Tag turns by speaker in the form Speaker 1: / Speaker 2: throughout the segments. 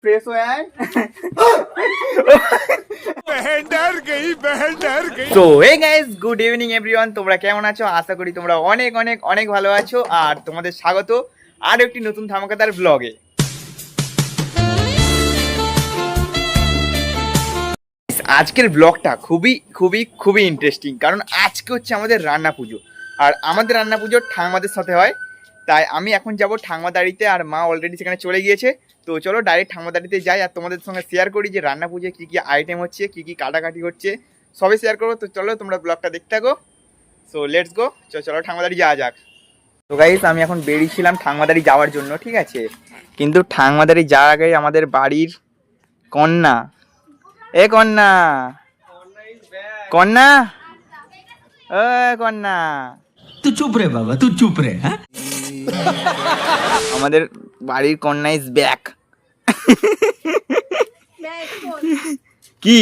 Speaker 1: Fresh हो आए তো hey guys good evening everyone, তোমরা কেমন আছো? আশা করি তোমরা অনেক অনেক অনেক ভালো আছো। আর তোমাদের স্বাগত আর একটি নতুন ধামাকাদার ব্লগে। আজকের ব্লগটা খুবই খুবই খুবই ইন্টারেস্টিং, কারণ আজকে হচ্ছে আমাদের রান্না পুজো। আর আমাদের রান্না পুজো ঠাংমাদের সাথে হয়, তাই আমি এখন যাব ঠাংমাদাড়িতে। আর মা অলরেডি সেখানে চলে গিয়েছে। তো চলো ডাইরেক্ট ঠাংমাদাড়িতে যাই আর তোমাদের সঙ্গে শেয়ার করি যে রান্না পুজোয় কী কী আইটেম হচ্ছে, কী কী কাটাকাটি হচ্ছে, সবই শেয়ার করবো। তো চলো তোমরা ব্লগটা দেখতে থাকো। সো লেটস গো, চলো ঠাংমাদাড়ি যাওয়া যাক। তো গাইস আমি এখন বেরিয়েছিলাম ঠাংমাদাড়ি যাওয়ার জন্য, ঠিক আছে? কিন্তু ঠাংমাদাড়ি যাওয়ার আগে আমাদের বাড়ির কন্যা, এ কন্যা কন্যা ও কন্যা,
Speaker 2: তুই চুপ রে বাবা, তুই চুপ রে। হ্যাঁ,
Speaker 1: আমাদের বাড়ির কন্যা ইজ ব্যাক। কি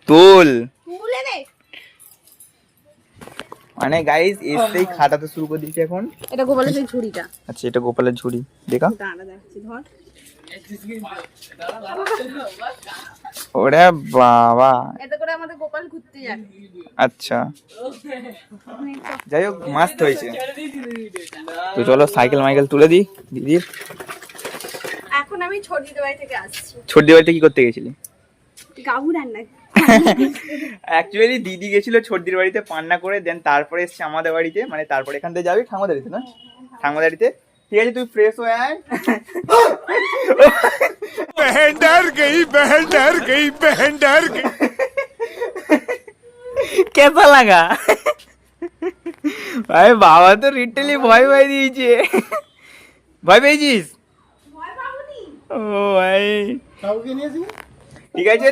Speaker 1: তোল মানে গাইস এসেই খাটাতে শুরু করে দিয়েছে এখন।
Speaker 3: এটা গোপালের সেই ঝুড়িটা।
Speaker 1: আচ্ছা এটা গোপালের ঝুড়ি, দেখা
Speaker 3: দাঁড়া দেখছি ধর।
Speaker 1: ওরে বাবা,
Speaker 3: এত করে আমাদের গোপাল ঘুরতে যায়।
Speaker 1: আচ্ছা যাই হোক মাস্ত হয়েছে। তো চলো সাইকেল মাইকেল তুলে দিই দিদির।
Speaker 3: এখন আমি ছোটদিদি বাড়ি থেকে আসছি।
Speaker 1: ছোটদিদি বাড়িতে কি করতে গেছিলি?
Speaker 3: গাবু রান্না।
Speaker 1: অ্যাকচুয়ালি দিদি গেছিল ছোটদির বাড়িতে পান্না করে, দেন তারপরে এসছে আমাদের বাড়িতে, মানে তারপরে এখান থেকে যাবি ঠাংমাদাড়িতে না? ঠাংমাদাড়িতে ঠিক আছে, তুই ফ্রেশ হয়ে আয়। बहन डर गई कैसा लगा? ভাই বাবা তো লিটারলি ভয় ভয় দিয়েছে। ভয় পেয়েছিস? ও ভাই ঠিক আছে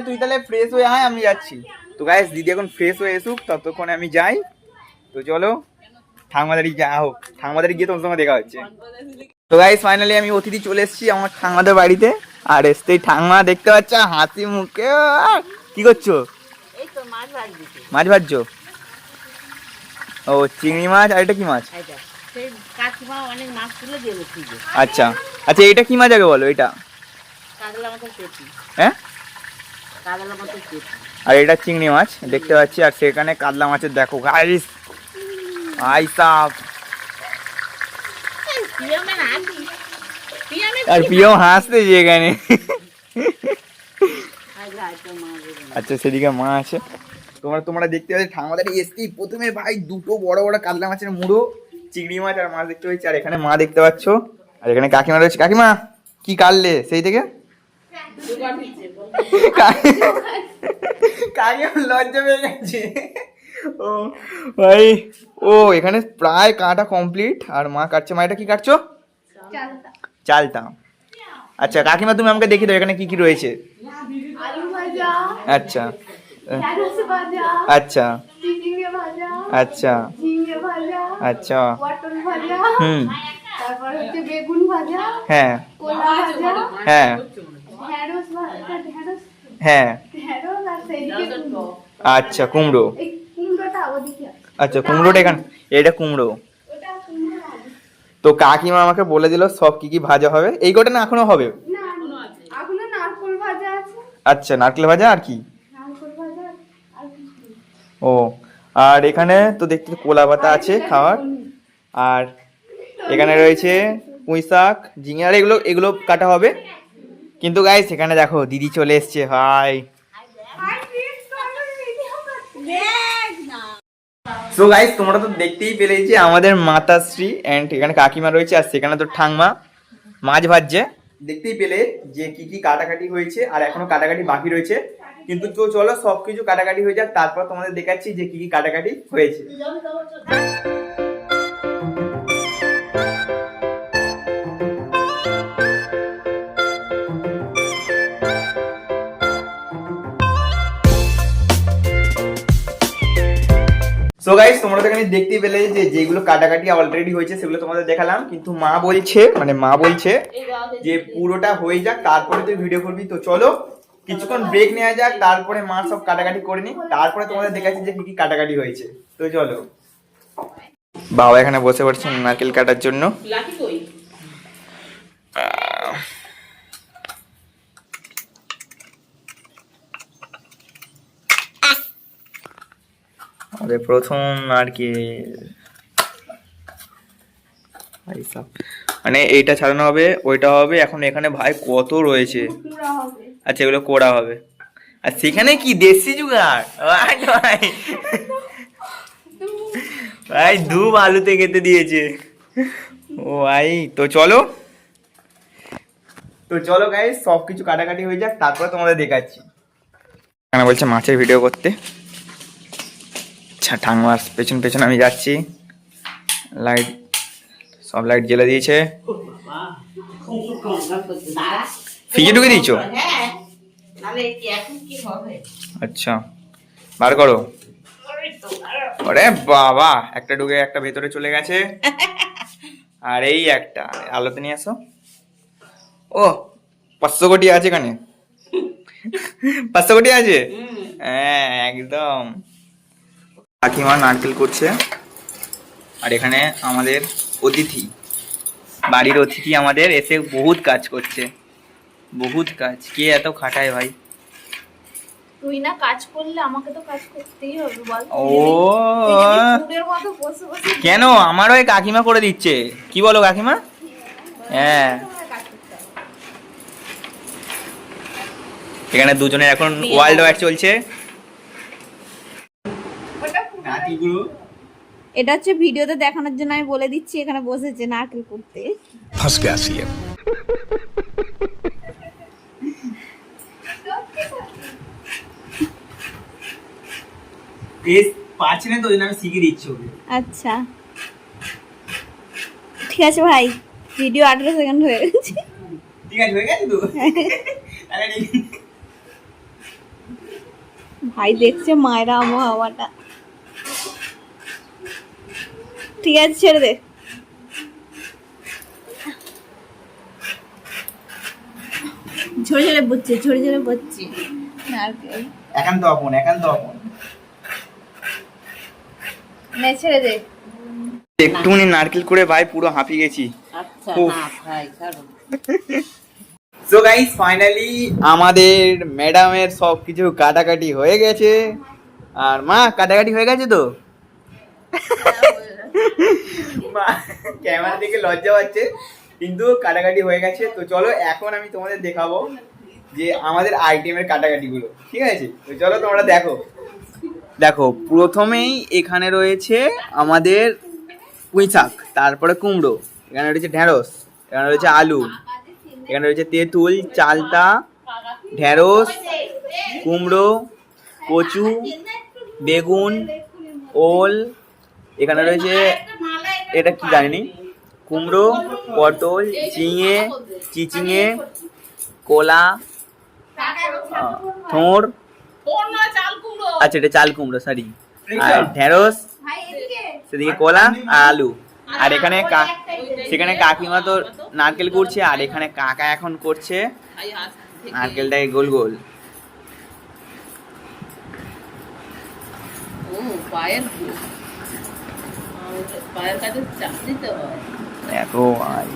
Speaker 1: তুই তাহলে ফ্রেশ হয়ে আয়, আমি যাচ্ছি। তো গাইস দিদি এখন ফ্রেশ হয়ে এসুক, ততক্ষণে আমি যাই। তো চলো ঠাংমাদাড়ি যা হোক, ঠাংমাদাড়ি গিয়ে তোমার সঙ্গে দেখা হচ্ছে। তো গাইস ফাইনালি আমি অতিথি চলে এসেছি আমার ঠাংমাদের বাড়িতে। আর এসতেই ঠাংমা দেখতে পাচ্ছ হাসি মুখে। কি করছো? মাছ ভাজছো? ও চিংড়ি মাছ। আর এটা কি মাছ? আচ্ছা আচ্ছা এটা কি মাছ আগে বলো? এটা হ্যাঁ, আর এটা চিংড়ি মাছ দেখতে পাচ্ছি। আর সেখানে কাতলা মাছের দেখো গাইস আইসাব। আর প্রিয় হাসতেছে এখানে। আচ্ছা সেদিকে মা আছে। তোমরা দেখতে পাচ্ছ ঠাংমাদাড়ি এসেই প্রথমে ভাই দুটো বড় বড় কাতলা মাছের মুড়ো, চিংড়ি মাছ আর মাছ দেখতে পাচ্ছি। আর এখানে মা দেখতে পাচ্ছ, আর এখানে কাকিমা রয়েছে। কাকিমা কি কাটলে সেই থেকে? কাকিমা লজ্জা পেয়ে গেছে। ও ভাই ও এখানে প্রায় কাটা কমপ্লিট। আর মা কাটছে। মা এটা কি কাটছো? চালতা। আচ্ছা কাকিমা তুমি আমাকে দেখিয়ে দাও এখানে কি কি রয়েছে। আচ্ছা আচ্ছা আচ্ছা আচ্ছা হুম হ্যাঁ হ্যাঁ হ্যাঁ আচ্ছা কুমড়ো। আচ্ছা কুমড়োটা এখানে, এটা কুমড়ো। তো কাকিমা আমাকে বলে দিল সব কি কি ভাজা হবে। এই কটা না এখনো হবে? আচ্ছা নারকেল ভাজা আর কি? ও আর এখানে তো দেখতে কোলা পাতা আছে খাওয়ার। আর এখানে রয়েছে পুঁই শাক, ঝিঙে, আর এগুলো কাটা হবে। কিন্তু গাইস এখানে দেখো দিদি চলে এসছে। হাই। সো গাইস তোমরা তো দেখতেই পেলে যে আমাদের মাতাশ্রী এন্ড এখানে কাকিমা রয়েছে। আর সেখানে তো ঠাংমা মাছ ভাজছে। দেখতেই পেলে যে কি কি কাটাকাটি হয়েছে, আর এখনো কাটাকাটি বাকি রয়েছে। কিন্তু তো চলো সবকিছু কাটাকাটি হয়ে যাক, তারপর তোমাদের দেখাচ্ছি যে কি কি কাটাকাটি হয়েছে। সো গাইস তোমরা তো এখানে দেখতেই পেলে যে যেগুলো কাটাকাটি অলরেডি হয়েছে সেগুলো তোমাদের দেখালাম। কিন্তু মা বলছে যে পুরোটা হয়ে যাক তারপরে তুই ভিডিও করবি। তো চলো কিছুক্ষণ ব্রেক নেওয়া যাক, তারপরে মা সব কাটাকাটি করে নি, তারপরে তোমাদের দেখাচ্ছি যে কি কি কাটাকাটি হয়েছে। তো চলো। বাবা এখানে বসে পড়ছেন নারকেল কাটার জন্য। আমাদের প্রথম নারকেল, মানে এইটা ছাড়ানো হবে, ওইটা হবে। এখন এখানে ভাই কত রয়েছে, আচ্ছা এগুলো কোড়া হবে। আর সেখানে কি দেশি জুগাড় ভাই, ভাই ভাই ধূপ আলুতে খেতে দিয়েছে। ও ভাই তো চলো, তো চলো গাইস সব কিছু কাটাকাটি হয়ে যাক, তারপরে তোমাদের দেখাচ্ছি। এখানে বলছে মাছের ভিডিও করতে। আচ্ছা ঠাংমার পেছন পেছন আমি যাচ্ছি। লাইট, সব লাইট জ্বেলে দিয়েছে। ফ্রিজে ঢুকে দিয়েছো? আচ্ছা বার করো। আরে বাবা, একটা ঢুকে একটা ভেতরে চলে গেছে। আর এই একটা আলোতে নিয়ে আসো। ও 500 কোটি আছে এখানে, 500 কোটি আছে। হ্যাঁ একদম। কাকিমা নারকেল করছে। আর এখানে আমাদের অতিথি, বাড়ির অতিথি আমাদের এসে বহুত কাজ করছে, বহুত কাজ। কে এত খাটায় ভাই?
Speaker 3: তুই না কাজ করলে আমাকে তো কাজ করতেই হবে বল।
Speaker 1: ও
Speaker 3: চুরের মতো বসে বসে
Speaker 1: কেন, আমারও এই কাকিমা করে দিচ্ছে। কি বলো কাকিমা? হ্যাঁ
Speaker 3: কাজ করতে হবে।
Speaker 1: এখানে দুজনের এখন ওয়ার্ল্ড ওয়ার চলছে।
Speaker 3: এটা হচ্ছে ভিডিওতে দেখানোর জন্য আমি বলে দিচ্ছি, এখানে বসেছে নারকেল করতে।
Speaker 2: फंस गया सी है।
Speaker 1: পারছি না তো, ওই জন্য আমি শিখিয়ে দিচ্ছি ওকে।
Speaker 3: আচ্ছা ঠিক আছে ভাই, ভিডিও 18 সেকেন্ড হয়ে গেছে।
Speaker 1: ঠিক আছে হয়ে গেছে তো। তাহলে
Speaker 3: ভাই দেখছে মায়েরা আবহাওয়াটা। ঠিক আছে ছেড়ে দে। ঝরে ঝরে পড়ছে, ঝরে ঝরে পড়ছে নারকেল।
Speaker 1: একান্ত আপন, একান্ত আপন।
Speaker 3: নে ছেড়ে দে।
Speaker 1: একটুখানি নারকেল করে ভাই পুরো হাঁপিয়ে গেছি।
Speaker 4: আচ্ছা না ভাই ছাড়ো।
Speaker 1: সো গাইস ফাইনালি আমাদের ম্যাডামের সব কিছু কাটাকাটি হয়ে গেছে। আর মা কাটাকাটি হয়ে গেছে তো? মা ক্যামেরা দেখে লজ্জা পাচ্ছে, কিন্তু কাটাকাটি হয়ে গেছে। তো চলো এখন আমি তোমাদের দেখাবো যে আমাদের আইটেমের কাটাকাটিগুলো, ঠিক আছে? তো চলো তোমরা দেখো। দেখো প্রথমেই এখানে রয়েছে আমাদের পুঁই শাক, তারপরে কুমড়ো, এখানে রয়েছে ঢেঁড়স, এখানে রয়েছে আলু, এখানে রয়েছে তেঁতুল, চালতা, ঢেঁড়স, কুমড়ো, কচু, বেগুন, ওল, এখানে রয়েছে এটা কি জানি, কুমড়ো, পটল, ঝিঙে, চিচিঙে, কলা, থোড়, আচ্ছা এটা চাল কুমড়ো সরি, আর ঢেঁড়স, সেদিকে কলা আর আলু। আর এখানে সেখানে কাকিমা তো নারকেল করছে, আর এখানে কাকা এখন করছে নারকেলটাকে গোল গোল।
Speaker 4: ও পায়ের পায়ের কাছে চাপ দিতে হয়।
Speaker 1: দেখো ভাই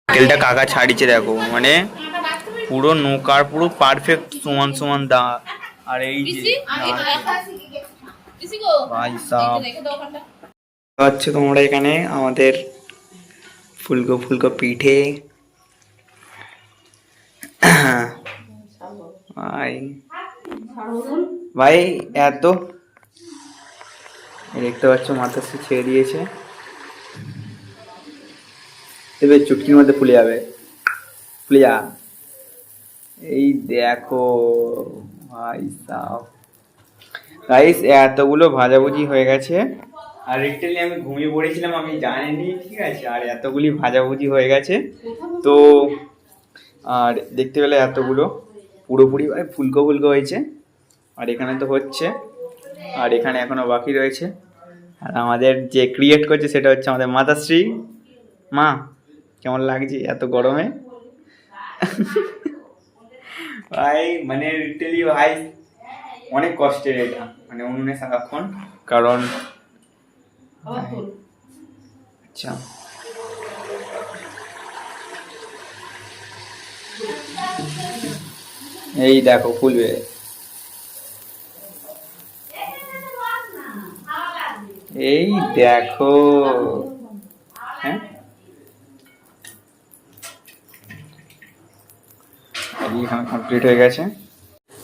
Speaker 1: নারকেলটা কাকা ছাড়িছে, দেখো মানে পুরো নৌকার পুরো পারফেক্ট সমান সমান দা। আর এই যে ভাই সাহেব হচ্ছে তোমরা এখানে আমাদের ফুলকো ফুলকো পিঠে। ভাই ভাই এত দেখতে পাচ্ছ মাথা সে ছেড়ে দিয়েছে, এবার চুটকির মধ্যে ফুলে যাবে, ফুলে যা। এই দেখো ভাই সাহেব গাইস এতগুলো ভাজাভুজি হয়ে গেছে। আর লিটারালি আমি ঘুমিয়ে পড়েছিলাম, আমি জানিনি, ঠিক আছে? আর এতগুলি ভাজাভুজি হয়ে গেছে। তো আর দেখতে পেলে এতগুলো পুরোপুরি ফুলকো ফুলকো হয়েছে। আর এখানে তো হচ্ছে, আর এখানে এখনো বাকি রয়েছে। আর আমাদের যে ক্রিয়েট করছে সেটা হচ্ছে আমাদের মাতাশ্রী মা। কেমন লাগছে এত গরমে? ভাই মানে লিটারালি ভাই অনেক কষ্টের এটা, মানে উনুনে সারাক্ষণ, কারণ আচ্ছা এই দেখো খুলবে, এই দেখো, হ্যাঁ এখানে কমপ্লিট হয়ে গেছে।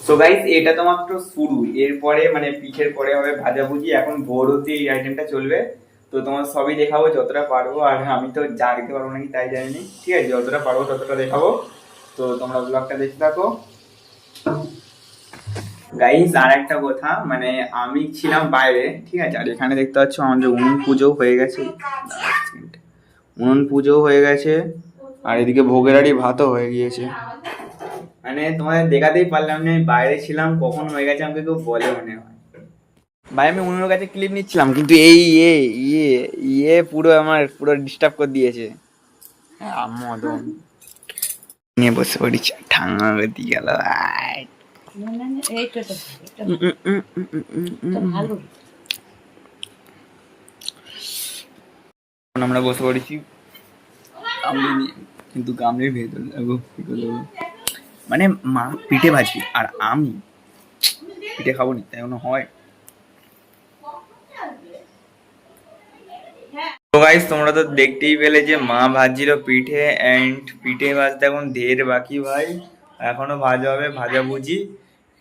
Speaker 1: সো গাইস এটা তো মাত্র শুরু, এরপরে মানে পিঠের পরে হবে ভাজাভুজি, এখন ভোর অবধি এই আইটেমটা চলবে। তো তোমার সবই দেখাবো যতটা পারবো, আর আমি তো জাগতে পারবো নাকি তাই জানি, ঠিক আছে যতটা পারবো ততটা দেখাবো। তো তোমরা ব্লগটা দেখতে থাকো। গাইস আর একটা কথা, মানে আমি ছিলাম বাইরে, ঠিক আছে, আর এখানে দেখতে পাচ্ছ আমাদের উনুন পুজো হয়ে গেছে, উনুন পুজো হয়ে গেছে, আর এদিকে ভোগের হাড়ি ভাতও হয়ে গিয়েছে। মানে তোমাদের দেখাতেই পারলাম না আমি বাইরে ছিলাম, কখন হয়ে গেছে আমাকে কেউ বলে মনে হয়। ভাই আমি উনুনের কাছে ক্লিপ নিচ্ছিলাম, কিন্তু এই পুরো আমার পুরো ডিস্টার্ব করে দিয়েছে। মদন নিয়ে বসে পড়েছি, ঠাঙ্গা দিয়ে গেল।
Speaker 4: এইটা তো ভালো।
Speaker 1: আমরা বসে পড়েছি গামলি নিয়ে, কিন্তু গামলির ভেতর দেখো কি করলো, মানে মা পিঠে ভাজবি আর আমি পিঠে খাবো নি, তাই কোনো হয়। তো গাইস তোমরা তো দেখতেই পেলে যে মা ভাজছিল পিঠে, এন্ড পিঠে ভাজতে এখন ঢের বাকি ভাই, এখনো ভাজা হবে ভাজাভুজি।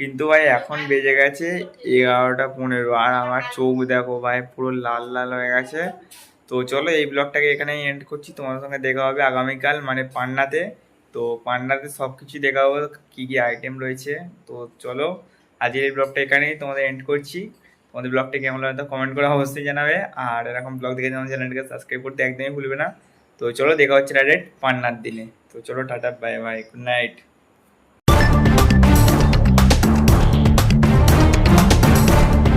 Speaker 1: কিন্তু ভাই এখন বেজে গেছে 11টা 15, আর আমার চোখ দেখো ভাই পুরো লাল লাল হয়ে গেছে। তো চলো এই ব্লগটাকে এখানেই এন্ড করছি, তোমাদের সঙ্গে দেখা হবে আগামীকাল মানে পান্নাতে। তো পান্নাতে সব কিছু দেখা হবে, কী কী আইটেম রয়েছে। তো চলো আজকের এই ব্লগটা এখানেই তোমাদের এন্ড করছি। তোমাদের ব্লগটা কেমন লাগে তো কমেন্ট করে অবশ্যই জানাবে, আর এরকম ব্লগ দেখে তোমার চ্যানেলটাকে সাবস্ক্রাইব করতে একদমই ভুলবে না। তো চলো দেখা হচ্ছে ডাইরেক্ট পান্নার দিনে। তো চলো tata bye bye, good night.